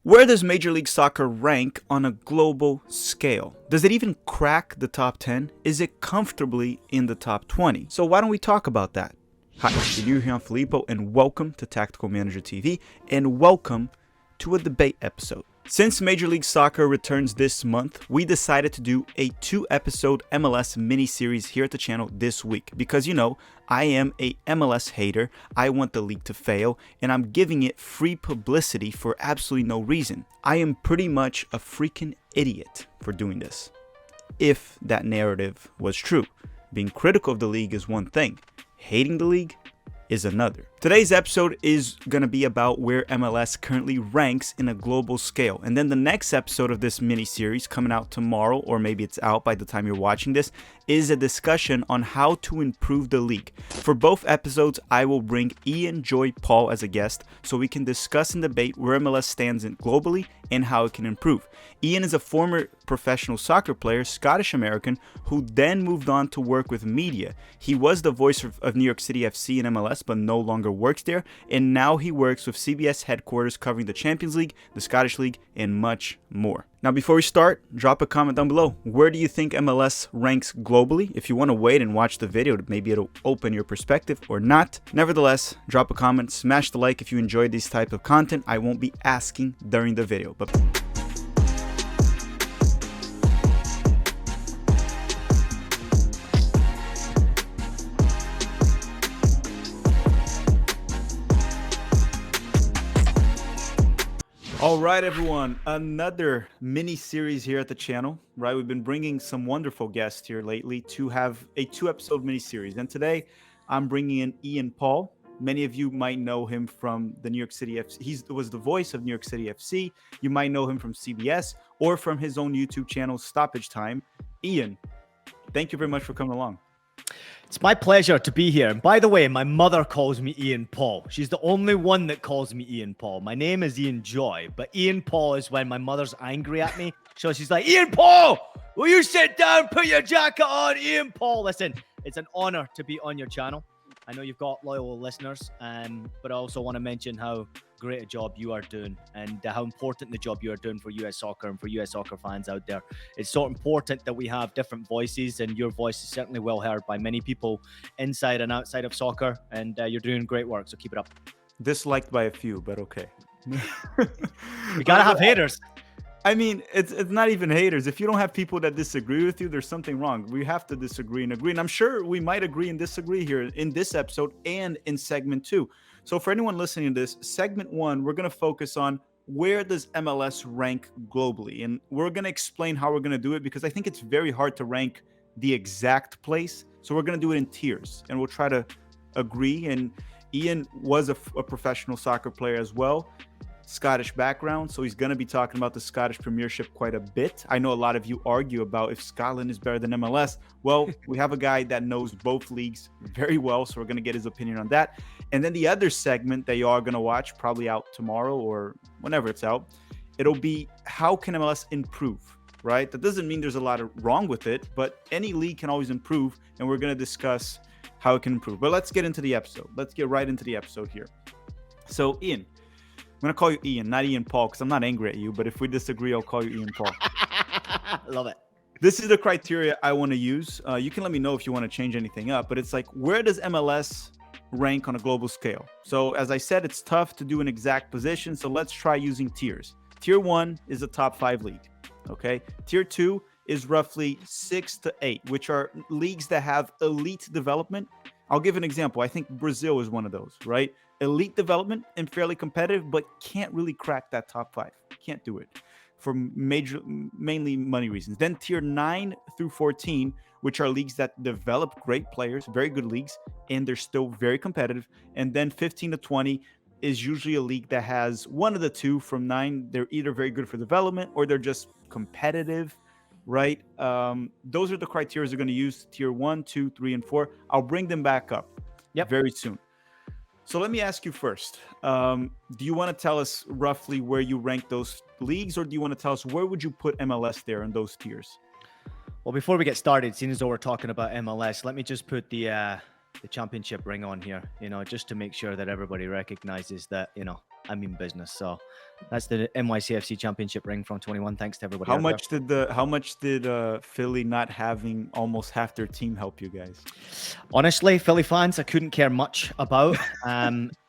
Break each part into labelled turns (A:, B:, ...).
A: Where does Major League Soccer rank on a global scale? Does it even crack the top 10? Is it comfortably in the top 20? So why don't we talk about that? Hi, you're here on Filippo, and welcome to Tactical Manager TV, and welcome to a debate episode. Since Major League Soccer returns this month, we decided to do a 2-episode MLS mini-series here at the channel this week. Because, you know, I am a MLS hater, I want the league to fail, and I'm giving it free publicity for absolutely no reason. I am pretty much a freaking idiot for doing this. If that narrative was true. Being critical of the league is one thing, hating the league is another. Today's episode is going to be about where MLS currently ranks in a global scale. And then the next episode of this mini-series coming out tomorrow, or maybe it's out by the time you're watching this, is a discussion on how to improve the league. For both episodes, I will bring Ian Joy Paul as a guest so we can discuss and debate where MLS stands in globally and how it can improve. Ian is a former professional soccer player, Scottish American, who then moved on to work with media. He was the voice of New York City FC in MLS, but no longer works there, and now he works with CBS headquarters covering the Champions League, the Scottish League, and much more. Now, before we start, drop a comment down below. Where do you think MLS ranks globally? If you want to wait and watch the video, maybe it'll open your perspective or not. Nevertheless, drop a comment, smash the like if you enjoyed this type of content. I won't be asking during the video, but all right, everyone, another mini series here at the channel, right? We've been bringing some wonderful guests here lately to have a 2-episode mini series. And today I'm bringing in Ian Paul. Many of you might know him from the New York City FC. He was the voice of New York City FC. You might know him from CBS or from his own YouTube channel, Stoppage Time. Ian, thank you very much for coming along.
B: It's my pleasure to be here. And by the way, my mother calls me Ian Paul. She's the only one that calls me Ian Paul. My name is Ian Joy, but Ian Paul is when my mother's angry at me. So she's like, Ian Paul, will you sit down, put your jacket on, Ian Paul? Listen, it's an honor to be on your channel. I know you've got loyal listeners, but I also want to mention how great a job you are doing and how important the job you are doing for US soccer and for US soccer fans out there. It's so important that we have different voices, and your voice is certainly well heard by many people inside and outside of soccer, and you're doing great work, so keep it up.
A: Disliked by a few, but okay.
B: You gotta have haters.
A: I mean, it's not even haters. If you don't have people that disagree with you, there's something wrong. We have to disagree and agree. And I'm sure we might agree and disagree here in this episode and in segment 2. So for anyone listening to this, segment 1, we're going to focus on where does MLS rank globally? And we're going to explain how we're going to do it, because I think it's very hard to rank the exact place. So we're going to do it in tiers, and we'll try to agree. And Ian was a professional soccer player as well. Scottish background, so he's going to be talking about the Scottish Premiership quite a bit. I know a lot of you argue about if Scotland is better than MLS. Well, we have a guy that knows both leagues very well, so we're going to get his opinion on that. And then the other segment that you are going to watch, probably out tomorrow or whenever it's out, it'll be how can MLS improve, right? That doesn't mean there's a lot wrong with it, but any league can always improve, and we're going to discuss how it can improve. But let's get into the episode. Let's get right into the episode here. So, Ian, I'm going to call you Ian, not Ian Paul, because I'm not angry at you. But if we disagree, I'll call you Ian Paul.
B: Love it.
A: This is the criteria I want to use. You can let me know if you want to change anything up. But it's like, where does MLS rank on a global scale? So as I said, it's tough to do an exact position. So let's try using tiers. Tier 1 is a top 5 league. Okay. Tier 2 is roughly 6 to 8, which are leagues that have elite development. I'll give an example. I think Brazil is one of those, right? Elite development and fairly competitive, but can't really crack that top 5. Can't do it for mainly money reasons. Then tier 9 through 14, which are leagues that develop great players, very good leagues, and they're still very competitive. And then 15 to 20 is usually a league that has one of the two. From 9, they're either very good for development or they're just competitive, right? Those are the criteria we're going to use. Tier 1, 2, 3, and 4. I'll bring them back up very soon. So let me ask you first, do you want to tell us roughly where you rank those leagues, or do you want to tell us where would you put MLS there in those tiers?
B: Well, before we get started, seeing as though we're talking about MLS, let me just put the championship ring on here, just to make sure that everybody recognizes that, I mean business. So that's the NYCFC Championship ring from 21. Thanks to everybody.
A: How
B: out there.
A: much did Philly not having almost half their team help you guys?
B: Honestly, Philly fans, I couldn't care much about.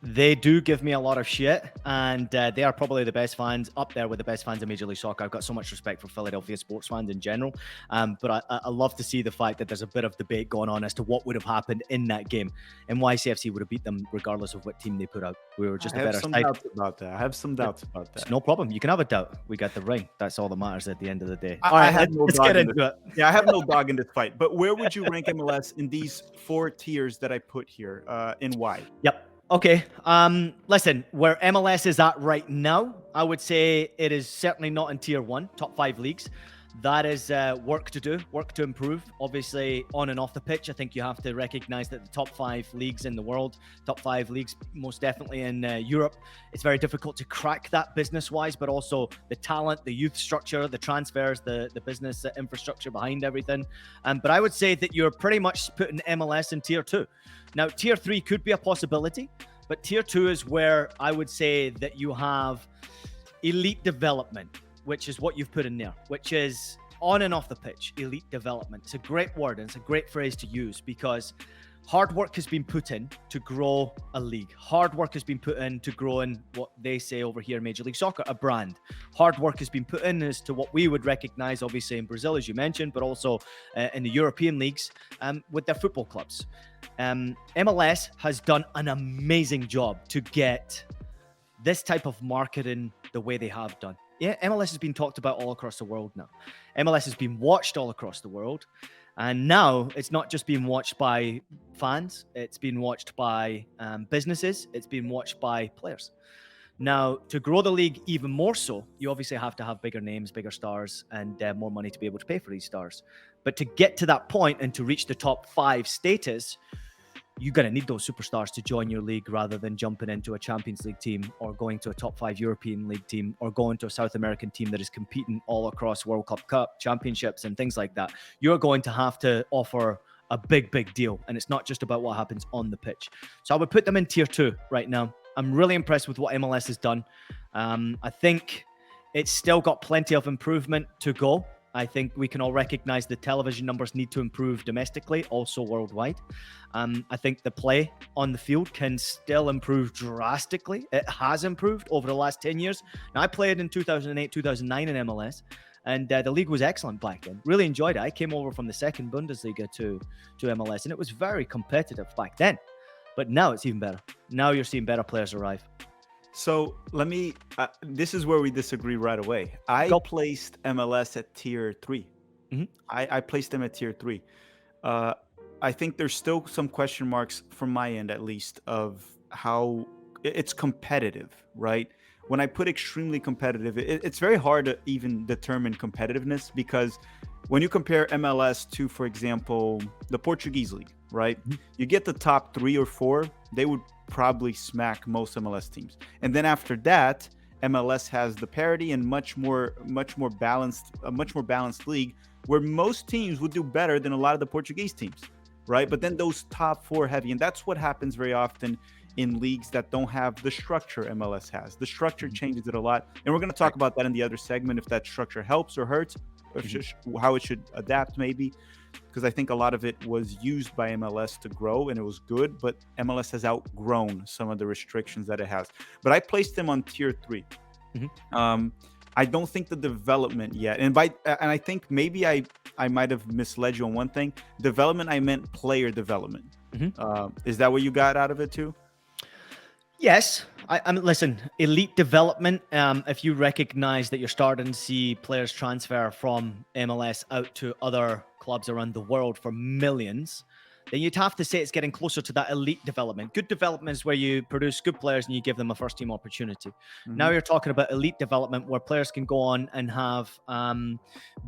B: They do give me a lot of shit, and they are probably the best fans, up there with the best fans in Major League Soccer. I've got so much respect for Philadelphia sports fans in general, but I love to see the fact that there's a bit of debate going on as to what would have happened in that game. NYCFC would have beat them regardless of what team they put out. We were just a better side.
A: I have some doubts about that.
B: It's no problem. You can have a doubt. We got the ring. That's all that matters at the end of the day.
A: All right, let's get into it. Yeah, I have no dog in this fight. But where would you rank MLS in these 4 tiers that I put here, and why?
B: Yep. Okay. Listen, where MLS is at right now, I would say it is certainly not in tier 1, top 5 leagues. That is work to do, work to improve. Obviously, on and off the pitch, I think you have to recognize that the top 5 leagues in the world, top 5 leagues, most definitely in Europe, it's very difficult to crack that business-wise, but also the talent, the youth structure, the transfers, the business infrastructure behind everything. But I would say that you're pretty much putting MLS in tier 2. Now, tier 3 could be a possibility, but tier 2 is where I would say that you have elite development, which is what you've put in there, which is on and off the pitch, elite development. It's a great word and it's a great phrase to use because hard work has been put in to grow a league. Hard work has been put in to grow in what they say over here in Major League Soccer, a brand. Hard work has been put in as to what we would recognize, obviously, in Brazil, as you mentioned, but also in the European leagues with their football clubs. MLS has done an amazing job to get this type of marketing the way they have done. Yeah, MLS has been talked about all across the world now. MLS has been watched all across the world. And now it's not just being watched by fans. It's been watched by businesses. It's been watched by players. Now, to grow the league even more so, you obviously have to have bigger names, bigger stars, and more money to be able to pay for these stars. But to get to that point and to reach the top 5 status, you're going to need those superstars to join your league rather than jumping into a Champions League team or going to a top 5 European League team or going to a South American team that is competing all across World Cup championships and things like that. You're going to have to offer a big, big deal. And it's not just about what happens on the pitch. So I would put them in tier 2 right now. I'm really impressed with what MLS has done. I think it's still got plenty of improvement to go. I think we can all recognize the television numbers need to improve domestically, also worldwide. I think the play on the field can still improve drastically. It has improved over the last 10 years. Now, I played in 2008, 2009 in MLS, and the league was excellent back then. Really enjoyed it. I came over from the second Bundesliga to MLS, and it was very competitive back then. But now it's even better. Now you're seeing better players arrive.
A: So let me, this is where we disagree right away. I placed MLS at tier 3. Mm-hmm. I placed them at tier 3. I think there's still some question marks from my end, at least, of how it's competitive, right? When I put extremely competitive, it's very hard to even determine competitiveness because when you compare MLS to, for example, the Portuguese league, right? Mm-hmm. You get the top 3 or 4, they would probably smack most MLS teams. And then after that, MLS has the parity and much more balanced league where most teams would do better than a lot of the Portuguese teams, right? But then those top 4 heavy, and that's what happens very often in leagues that don't have the structure MLS has. The structure changes it a lot. And we're going to talk about that in the other segment, if that structure helps or hurts, or how it should adapt maybe. Because I think a lot of it was used by MLS to grow and it was good, but MLS has outgrown some of the restrictions that it has. But I placed them on tier 3. Mm-hmm. I don't think the development yet, and I think maybe I might have misled you on one thing. Development, I meant player development. Mm-hmm. Is that what you got out of it too?
B: Yes. I mean, listen, elite development, if you recognize that you're starting to see players transfer from MLS out to other clubs around the world for millions, then you'd have to say it's getting closer to that elite development. Good development is where you produce good players and you give them a first team opportunity. Mm-hmm. Now you're talking about elite development where players can go on and have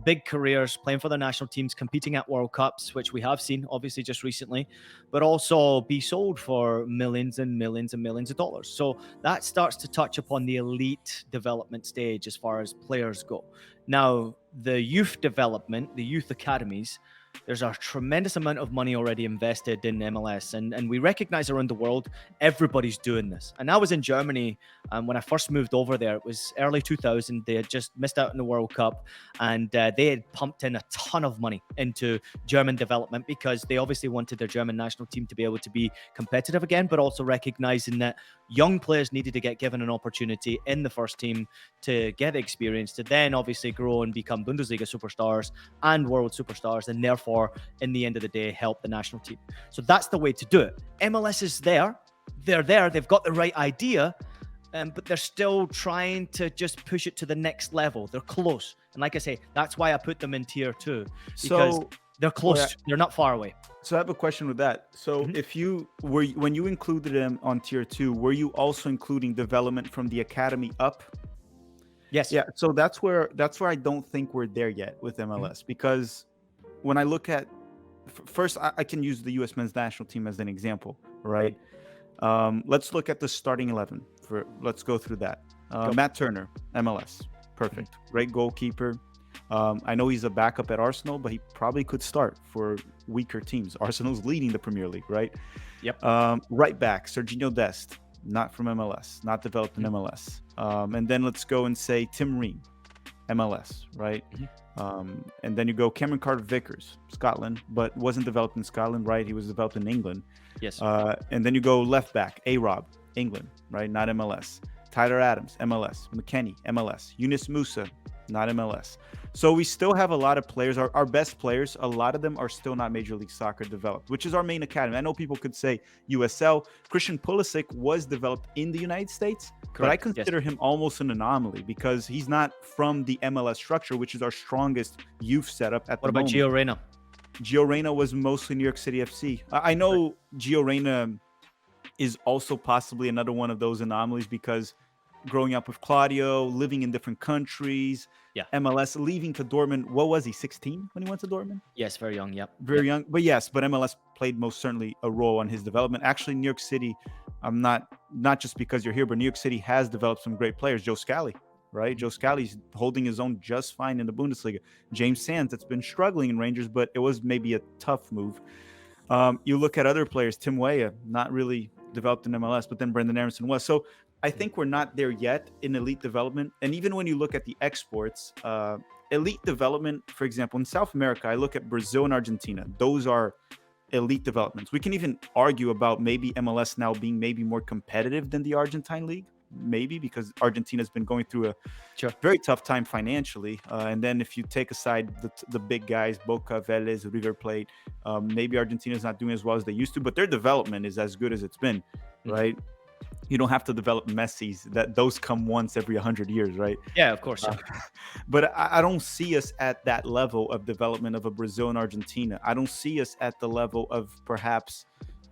B: big careers playing for their national teams, competing at World Cups, which we have seen obviously just recently, but also be sold for millions and millions and millions of dollars. So that starts to touch upon the elite development stage as far as players go. Now, the youth development, the youth academies, there's a tremendous amount of money already invested in MLS, and we recognize around the world everybody's doing this. And I was in Germany when I first moved over there. It was early 2000. They had just missed out on the World Cup, and they had pumped in a ton of money into German development because they obviously wanted their German national team to be able to be competitive again, but also recognizing that young players needed to get given an opportunity in the first team to get experience, to then obviously grow and become Bundesliga superstars and world superstars, and therefore in the end of the day help the national team. So that's the way to do it. MLS is there, they've got the right idea, but they're still trying to just push it to the next level. They're close, and like I say, that's why I put them in tier 2, because they're close. They're not far away.
A: So I have a question with that. So if you were, when you included them on tier 2, were you also including development from the academy up?
B: Yes.
A: Yeah. So that's where I don't think we're there yet with MLS, because when I look at first, I can use the U.S. men's national team as an example, right? Let's look at the starting 11. Let's go through that. Matt Turner, MLS, perfect, great goalkeeper. I know he's a backup at Arsenal, but he probably could start for weaker teams. Arsenal's leading the Premier League, right?
B: Yep.
A: Right back, Serginho Dest, not from MLS, not developed in MLS. And then let's go and say Tim Ream, MLS, right? And then you go Cameron Carter-Vickers, Scotland, but wasn't developed in Scotland, right? He was developed in England.
B: Yes.
A: And then you go left back, A-Rob, England, right? Not MLS. Tyler Adams, MLS. McKennie, MLS. Yunus Musa, not MLS. So we still have a lot of players. Our best players, a lot of them are still not Major League Soccer developed, which is our main academy. I know people could say USL. Christian Pulisic was developed in the United States, but I consider him almost an anomaly because he's not from the MLS structure, which is our strongest youth setup at the moment.
B: What about Gio Reyna?
A: Gio Reyna was mostly New York City FC. I know Gio Reyna is also possibly another one of those anomalies because growing up with Claudio, living in different countries, MLS, leaving to Dortmund. What was he, 16 when he went to Dortmund?
B: Yes, very young,
A: Very young. But yes, but MLS played most certainly a role on his development. Actually, New York City, I'm not just because you're here, but New York City has developed some great players. Joe Scally, right? Joe Scally's holding his own just fine in the Bundesliga. James Sands, that's been struggling in Rangers, but it was maybe a tough move. You look at other players, Tim Weah, not really developed in MLS, but then Brendan Aronson was. So I think we're not there yet in elite development. And even when you look at the exports, elite development, for example, in South America, I look at Brazil and Argentina. Those are elite developments. We can even argue about maybe MLS now being maybe more competitive than the Argentine league, maybe because Argentina's been going through a very tough time financially. And then if you take aside the big guys, Boca, Vélez, River Plate, maybe Argentina's not doing as well as they used to, but their development is as good as it's been, right? You don't have to develop Messi's. Those come once every 100 years, right?
B: Yeah, of course.
A: But I don't see us at that level of development of a Brazil and Argentina. I don't see us at the level of perhaps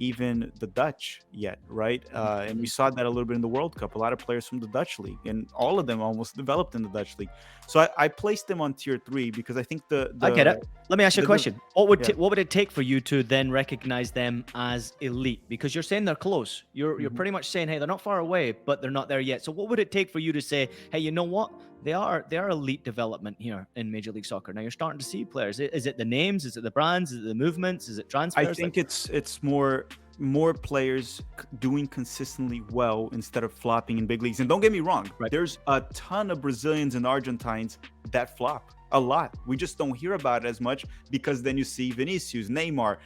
A: even the Dutch yet, right? And we saw that a little bit in the World Cup. A lot of players from the Dutch league, and all of them almost developed in the Dutch league. So I placed them on tier 3 because I think I
B: get it. Let me ask you a question. What would it take for you to then recognize them as elite? Because you're saying they're close. You're pretty much saying, hey, they're not far away, but they're not there yet. So what would it take for you to say, hey, you know what? They are elite development here in Major League Soccer. Now you're starting to see players. Is it the names? Is it the brands? Is it the movements? Is it transfers?
A: I think it's more players doing consistently well instead of flopping in big leagues. And don't get me wrong, there's a ton of Brazilians and Argentines that flop a lot. We just don't hear about it as much because then you see Vinicius, Neymar,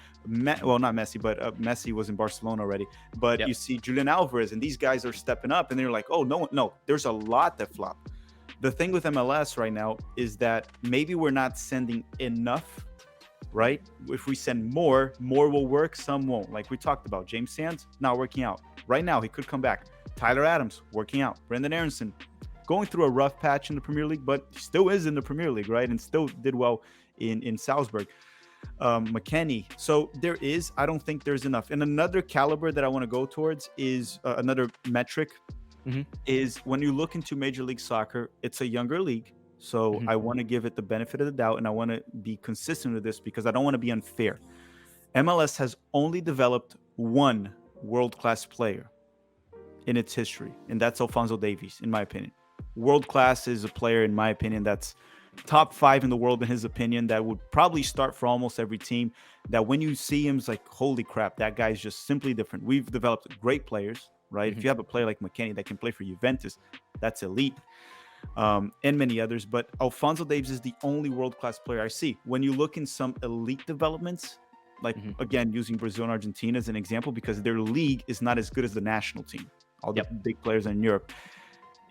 A: well, not Messi, but Messi was in Barcelona already. But you see Julian Alvarez, and these guys are stepping up, and they're like, oh, no, there's a lot that flop. The thing with MLS right now is that maybe we're not sending enough, right? If we send more will work, some won't. Like we talked about, James Sands, not working out. Right now, he could come back. Tyler Adams, working out. Brendan Aronson, going through a rough patch in the Premier League, but still is in the Premier League, right? And still did well in Salzburg. McKennie. So I don't think there's enough. And another caliber that I want to go towards is another metric is when you look into Major League Soccer, it's a younger league. So I want to give it the benefit of the doubt, and I want to be consistent with this because I don't want to be unfair. MLS has only developed one world-class player in its history, and that's Alphonso Davies, in my opinion. World-class is a player, in my opinion, that's top 5 in the world in his opinion, that would probably start for almost every team, that when you see him, it's like, holy crap, that guy's just simply different. We've developed great players, right? If you have a player like McKennie that can play for Juventus, that's elite. And many others, but Alphonso Davies is the only world-class player I see. When you look in some elite developments, like again, using Brazil and Argentina as an example, because their league is not as good as the national team. All the big players are in Europe.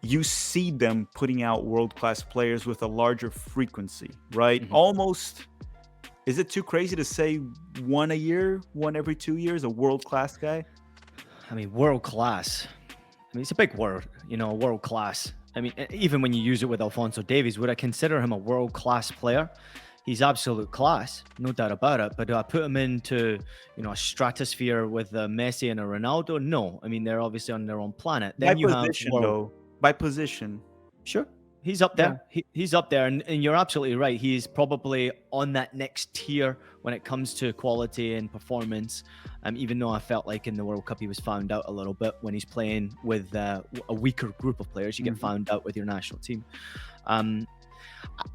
A: You see them putting out world-class players with a larger frequency, right? Almost, is it too crazy to say one a year, one every 2 years, a world-class guy?
B: I mean, world-class. I mean, it's a big word, world-class. I mean, even when you use it with Alphonso Davies, would I consider him a world-class player? He's absolute class, no doubt about it. But do I put him into, a stratosphere with a Messi and a Ronaldo? No. I mean, they're obviously on their own planet. Then you have
A: by position.
B: Sure. He's up there. He's up there. And you're absolutely right. He's probably on that next tier when it comes to quality and performance. Even though I felt like in the World Cup he was found out a little bit when he's playing with a weaker group of players. You get found out with your national team.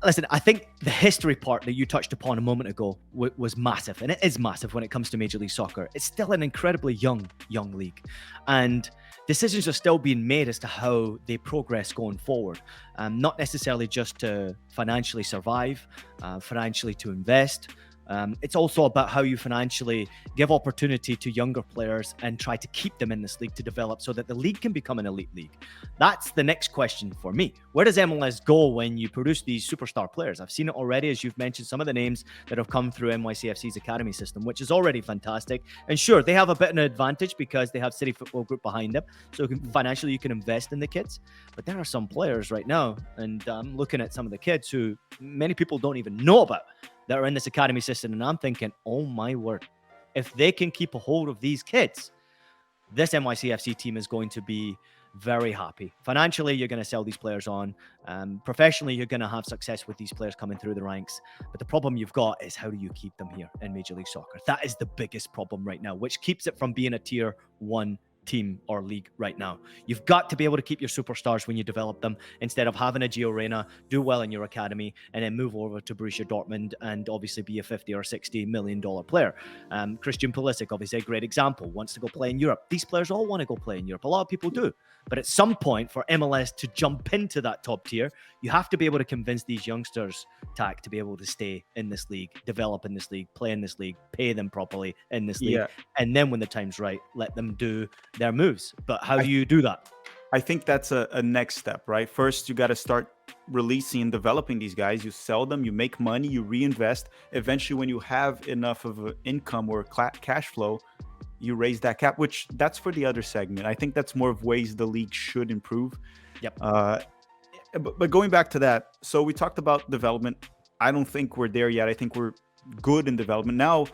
B: Listen, I think the history part that you touched upon a moment ago was massive. And it is massive when it comes to Major League Soccer. It's still an incredibly young league. And decisions are still being made as to how they progress going forward. Not necessarily just to financially survive, financially to invest. It's also about how you financially give opportunity to younger players and try to keep them in this league to develop so that the league can become an elite league. That's the next question for me. Where does MLS go when you produce these superstar players? I've seen it already, as you've mentioned, some of the names that have come through NYCFC's academy system, which is already fantastic. And sure, they have a bit of an advantage because they have City Football Group behind them. So financially, you can invest in the kids. But there are some players right now, and I'm looking at some of the kids who many people don't even know about, that are in this academy system, and I'm thinking, oh my word, if they can keep a hold of these kids, this NYCFC team is going to be very happy. Financially, you're going to sell these players on. Professionally, you're going to have success with these players coming through the ranks. But the problem you've got is, how do you keep them here in Major League Soccer? That is the biggest problem right now, which keeps it from being a tier 1 team or league right now. You've got to be able to keep your superstars when you develop them, instead of having a Gio Reyna do well in your academy and then move over to Borussia Dortmund and obviously be a $50 or $60 million player. Christian Pulisic, obviously a great example, wants to go play in Europe. These players all want to go play in Europe. A lot of people do. But at some point, for MLS to jump into that top tier, you have to be able to convince these youngsters, Tack, to be able to stay in this league, develop in this league, play in this league, pay them properly in this league. And then when the time's right, let them do their moves. But how do you do that?
A: I think that's a next step, right? First, you got to start releasing and developing these guys. You sell them, you make money, you reinvest. Eventually, when you have enough of an income or cash flow, you raise that cap, which that's for the other segment. I think that's more of ways the league should improve. But going back to that, so we talked about development. I don't think we're there yet. I think we're good in development now,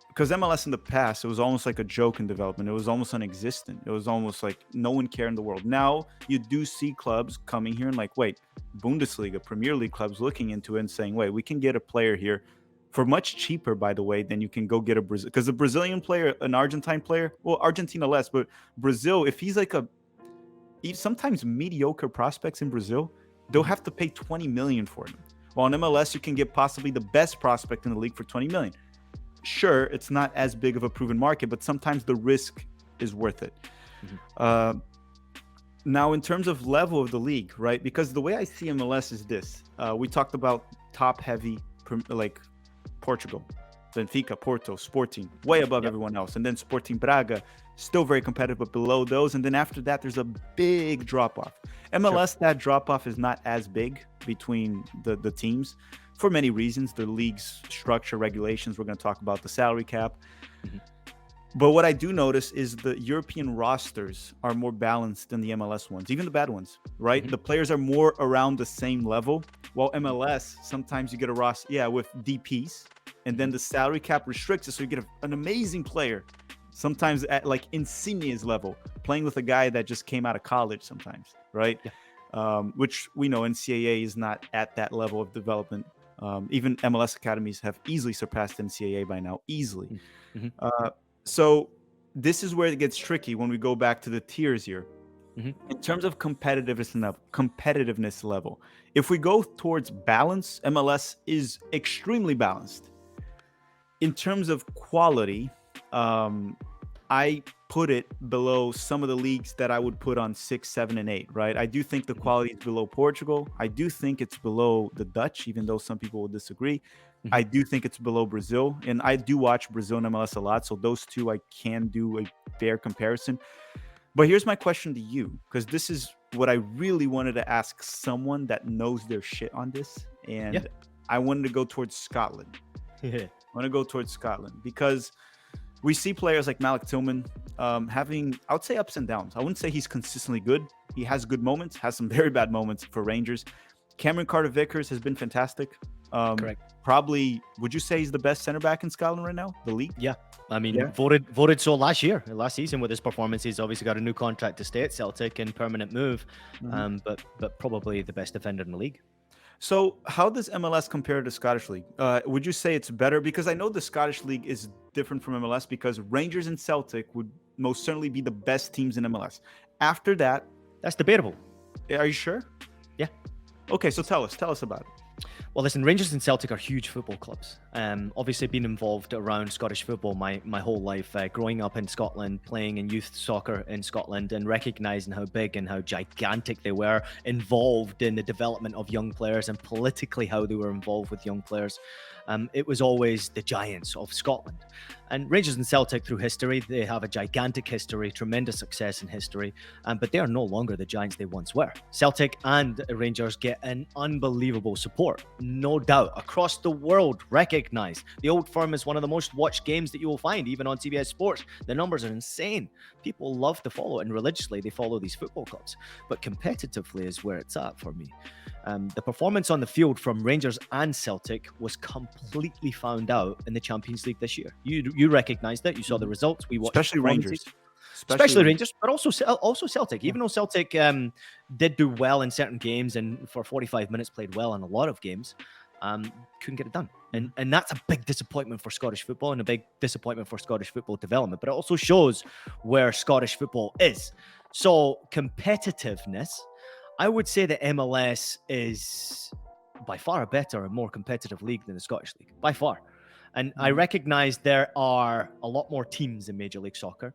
A: because MLS in the past, it was almost like a joke in development. It was almost non-existent. It was almost like no one cared in the world. Now you do see clubs coming here and like, wait, Bundesliga, Premier League clubs looking into it and saying, wait, we can get a player here for much cheaper, by the way, than you can go get a Brazil. Because a Brazilian player, an Argentine player, well, Argentina less, but Brazil, if he's like sometimes mediocre prospects in Brazil, they'll have to pay 20 million for him. While in MLS, you can get possibly the best prospect in the league for 20 million. Sure, it's not as big of a proven market, but sometimes the risk is worth it. Now, in terms of level of the league, right? Because the way I see MLS is this. We talked about top-heavy, like Portugal, Benfica, Porto, Sporting, way above everyone else. And then Sporting Braga, still very competitive, but below those. And then after that, there's a big drop-off. MLS, that drop-off is not as big between the teams for many reasons. The league's structure, regulations, we're going to talk about the salary cap. But what I do notice is the European rosters are more balanced than the MLS ones, even the bad ones, right? The players are more around the same level. While MLS, sometimes you get a roster, with DPs, and then the salary cap restricts it, so you get an amazing player, sometimes at like Insigne's level, playing with a guy that just came out of college sometimes, right? Which we know NCAA is not at that level of development. Even MLS academies have easily surpassed NCAA by now, easily. So this is where it gets tricky when we go back to the tiers here. In terms of competitiveness level, if we go towards balance, MLS is extremely balanced. In terms of quality, I put it below some of the leagues that I would put on 6, 7, and 8, right? I do think the quality is below Portugal. I do think it's below the Dutch, even though some people will disagree. I do think it's below Brazil, and I do watch Brazil and MLS a lot, so those two I can do a fair comparison. But here's my question to you, because this is what I really wanted to ask someone that knows their shit on this, and I wanted to go towards Scotland. I want to go towards Scotland because we see players like Malik Tillman having, I would say, ups and downs. I wouldn't say he's consistently good. He has good moments, has some very bad moments for Rangers. Cameron Carter-Vickers has been fantastic.
B: Correct.
A: Probably, would you say he's the best center back in Scotland right now, the league?
B: Yeah. I mean, voted so last season with his performance. He's obviously got a new contract to stay at Celtic and permanent move, but probably the best defender in the league.
A: So how does MLS compare to Scottish League? Would you say it's better? Because I know the Scottish League is different from MLS because Rangers and Celtic would most certainly be the best teams in MLS. After that...
B: That's debatable.
A: Are you sure?
B: Yeah.
A: Okay, so tell us about it.
B: Well, listen, Rangers and Celtic are huge football clubs. Obviously, been involved around Scottish football my whole life, growing up in Scotland, playing in youth soccer in Scotland, and recognizing how big and how gigantic they were, involved in the development of young players and politically how they were involved with young players. It was always the giants of Scotland. And Rangers and Celtic, through history, they have a gigantic history, tremendous success in history, but they are no longer the giants they once were. Celtic and Rangers get an unbelievable support, no doubt, across the world, recognized. The Old Firm is one of the most watched games that you will find, even on CBS Sports. The numbers are insane. People love to follow it, and religiously they follow these football clubs. But competitively is where it's at for me. The performance on the field from Rangers and Celtic was completely found out in the Champions League this year. You recognized it. You saw the results. We watched,
A: especially Rangers,
B: especially Rangers, but also Celtic. Even though Celtic did do well in certain games and for 45 minutes played well in a lot of games, couldn't get it done. And that's a big disappointment for Scottish football and a big disappointment for Scottish football development. But it also shows where Scottish football is. So competitiveness, I would say that MLS is by far a better and more competitive league than the Scottish League, by far. And I recognize there are a lot more teams in Major League Soccer.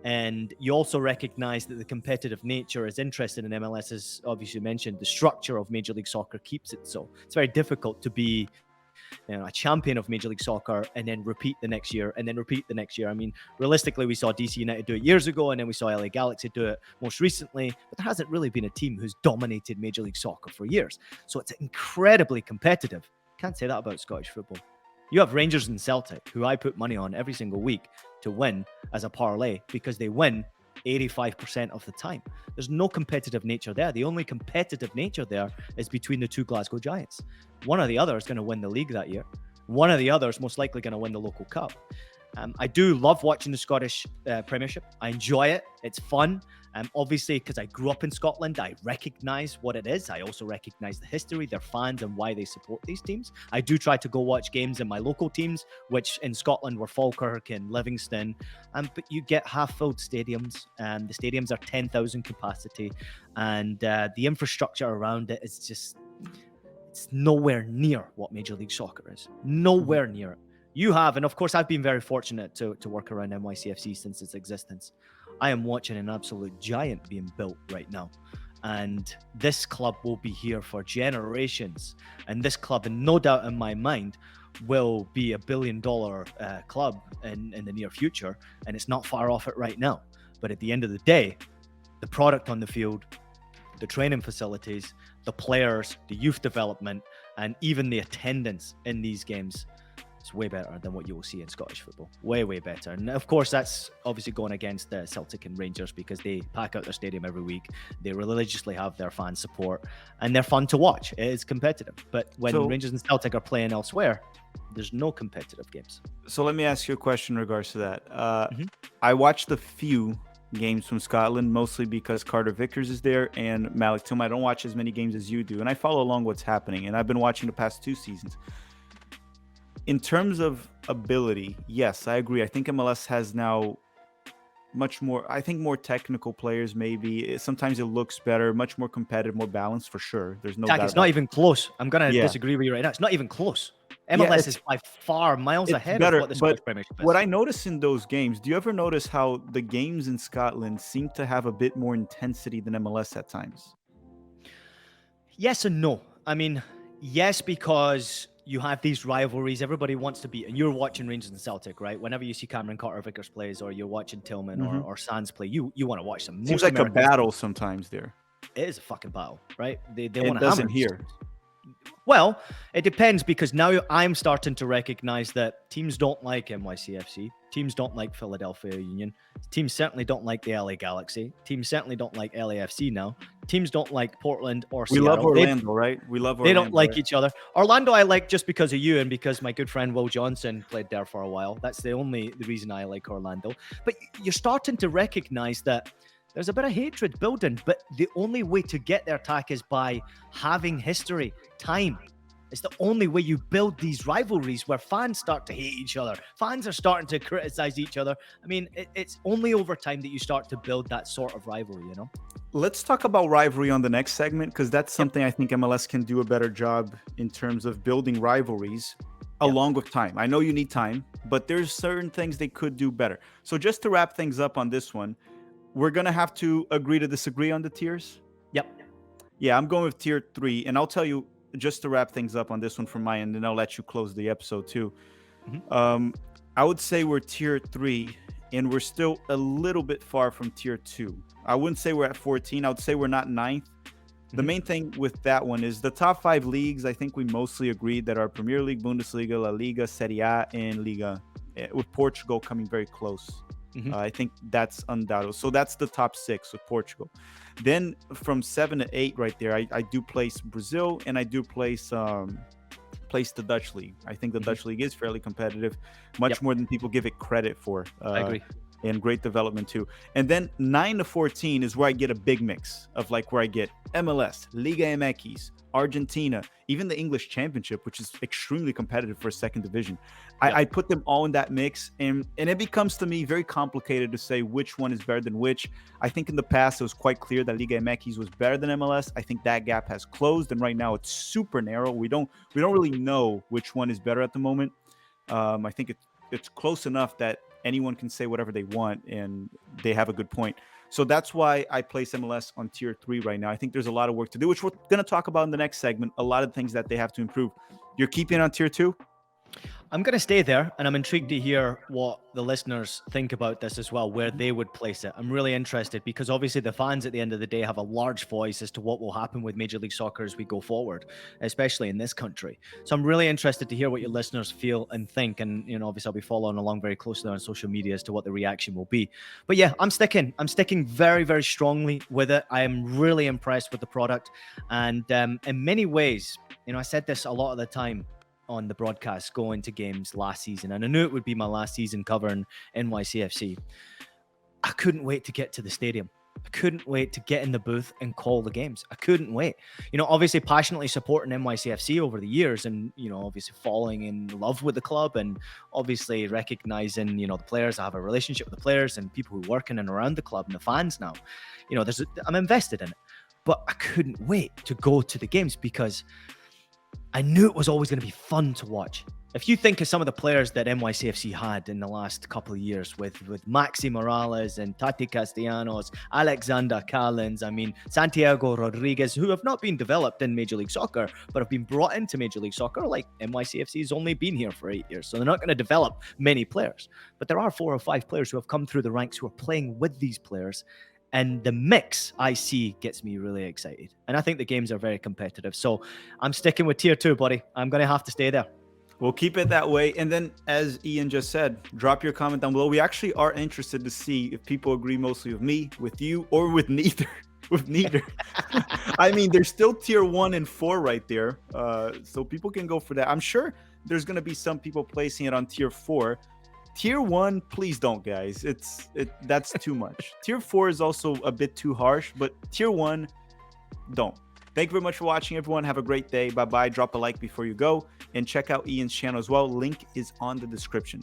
B: And you also recognize that the competitive nature is interesting in MLS, as obviously mentioned. The structure of Major League Soccer keeps it so. It's very difficult to be a champion of Major League Soccer and then repeat the next year and then repeat the next year. I mean, realistically, we saw DC United do it years ago, and then we saw LA Galaxy do it most recently, but there hasn't really been a team who's dominated Major League Soccer for years. So it's incredibly competitive. Can't say that about Scottish football. You have Rangers and Celtic, who I put money on every single week to win as a parlay because they win 85% of the time. There's no competitive nature there. The only competitive nature there is between the two Glasgow Giants. One or the other is going to win the league that year. One or the other is most likely going to win the local cup. I do love watching the Scottish Premiership. I enjoy it. It's fun. Obviously, because I grew up in Scotland, I recognize what it is. I also recognize the history, their fans, and why they support these teams. I do try to go watch games in my local teams, which in Scotland were Falkirk and Livingston. But you get half-filled stadiums, and the stadiums are 10,000 capacity, and the infrastructure around it is just, it's nowhere near what Major League Soccer is. Nowhere near it. You have, and of course, I've been very fortunate to work around NYCFC since its existence. I am watching an absolute giant being built right now. And this club will be here for generations. And this club, and no doubt in my mind, will be $1 billion club in the near future. And it's not far off it right now. But at the end of the day, the product on the field, the training facilities, the players, the youth development, and even the attendance in these games, it's way better than what you will see in Scottish football. Way, way better. And of course, that's obviously going against the Celtic and Rangers because they pack out their stadium every week. They religiously have their fan support and they're fun to watch. It is competitive. But when Rangers and Celtic are playing elsewhere, there's no competitive games.
A: So let me ask you a question in regards to that. I watched a few games from Scotland, mostly because Carter Vickers is there and Malik Tillman. I don't watch as many games as you do. And I follow along what's happening. And I've been watching the past 2 seasons. In terms of ability, yes, I agree. I think MLS has now much more, I think more technical players maybe. Sometimes it looks better, much more competitive, more balanced for sure. There's no
B: Jack,
A: doubt
B: it's
A: about
B: not
A: it.
B: even close. I'm going to
A: Yeah.
B: disagree with you right now. It's not even close.
A: Yeah,
B: MLS is by far miles
A: it's
B: ahead
A: better,
B: of what the
A: but
B: Scottish Premiership is.
A: what I notice in those games, do you ever notice how the games in Scotland seem to have a bit more intensity than MLS at times?
B: Yes and no. I mean, yes, because you have these rivalries. Everybody wants to beat, and you're watching Rangers and Celtic, right? Whenever you see Cameron Carter-Vickers plays, or you're watching Tillman
A: Hmm.
B: or Sands play, you want to watch them.
A: Seems
B: Most
A: like a
B: Americans,
A: battle sometimes there.
B: it is a fucking battle, right? They
A: It
B: want to hammer
A: doesn't
B: each
A: here.
B: other. Well, it depends because now I'm starting to recognize that teams don't like NYCFC. Teams don't like Philadelphia Union. Teams certainly don't like the LA Galaxy. Teams certainly don't like LAFC now. Teams don't like Portland or
A: We
B: Seattle.
A: love Orlando, right? We love
B: They
A: Orlando.
B: don't like
A: right?
B: each other. Orlando I like just because of you and because my good friend Will Johnson played there for a while. That's the reason I like Orlando. But you're starting to recognize that there's a bit of hatred building, but the only way to get there, Tack, is by having history, time. It's the only way you build these rivalries where fans start to hate each other. Fans are starting to criticize each other. I mean, it's only over time that you start to build that sort of rivalry, you know?
A: Let's talk about rivalry on the next segment because that's something I think MLS can do a better job in terms of building rivalries along with time. I know you need time, but there's certain things they could do better. So just to wrap things up on this one, we're going to have to agree to disagree on the tiers.
B: Yep.
A: Yeah, I'm going with tier 3, and I'll tell you just to wrap things up on this one from my end, and I'll let you close the episode too. I would say we're tier 3, and we're still a little bit far from tier 2. I wouldn't say we're at 14. I would say we're not 9th. The main thing with that one is the top 5 leagues. I think we mostly agreed that our Premier League, Bundesliga, La Liga, Serie A, and Liga, with Portugal coming very close. I think that's undoubted. So that's the top 6 with Portugal. Then from 7 to 8 right there, I do place Brazil, and I do place the Dutch league. I think the Dutch league is fairly competitive, much more than people give it credit for.
B: I agree.
A: And great development too. And then 9 to 14 is where I get a big mix of like where I get MLS, Liga MX, Argentina, even the English Championship, which is extremely competitive for a second division. I put them all in that mix, and it becomes to me very complicated to say which one is better than which. I think in the past it was quite clear that Liga MX was better than MLS. I think that gap has closed, and right now it's super narrow. We don't really know which one is better at the moment. I think it's close enough that anyone can say whatever they want, and they have a good point. So that's why I place MLS on tier 3 right now. I think there's a lot of work to do, which we're going to talk about in the next segment. A lot of things that they have to improve. You're keeping it on tier 2?
B: I'm going to stay there, and I'm intrigued to hear what the listeners think about this as well, where they would place it. I'm really interested because obviously the fans at the end of the day have a large voice as to what will happen with Major League Soccer as we go forward, especially in this country. So I'm really interested to hear what your listeners feel and think, and obviously I'll be following along very closely on social media as to what the reaction will be. But yeah, I'm sticking very, very strongly with it. I am really impressed with the product, and in many ways, I said this a lot of the time on the broadcast going to games last season, and I knew it would be my last season covering NYCFC. I couldn't wait to get to the stadium. I couldn't wait to get in the booth and call the games. I couldn't wait. Obviously passionately supporting NYCFC over the years, and obviously falling in love with the club, and obviously recognizing the players. I have a relationship with the players and people who work in and around the club and the fans now. I'm invested in it, but I couldn't wait to go to the games because I knew it was always going to be fun to watch. If you think of some of the players that NYCFC had in the last couple of years with Maxi Morales and Tati Castellanos, Alexander Callens, Santiago Rodriguez, who have not been developed in Major League Soccer, but have been brought into Major League Soccer, like NYCFC has only been here for 8 years. So they're not going to develop many players. But there are 4 or 5 players who have come through the ranks who are playing with these players. And the mix I see gets me really excited. And I think the games are very competitive. So I'm sticking with tier 2, buddy. I'm going to have to stay there.
A: We'll keep it that way. And then, as Ian just said, drop your comment down below. We actually are interested to see if people agree mostly with me, with you, or with neither. With neither. There's still tier 1 and 4 right there. So people can go for that. I'm sure there's going to be some people placing it on tier 4. Tier 1, please don't, guys. That's too much. Tier 4 is also a bit too harsh, but tier 1, don't. Thank you very much for watching, everyone. Have a great day. Bye-bye. Drop a like before you go, and check out Ian's channel as well. Link is on the description.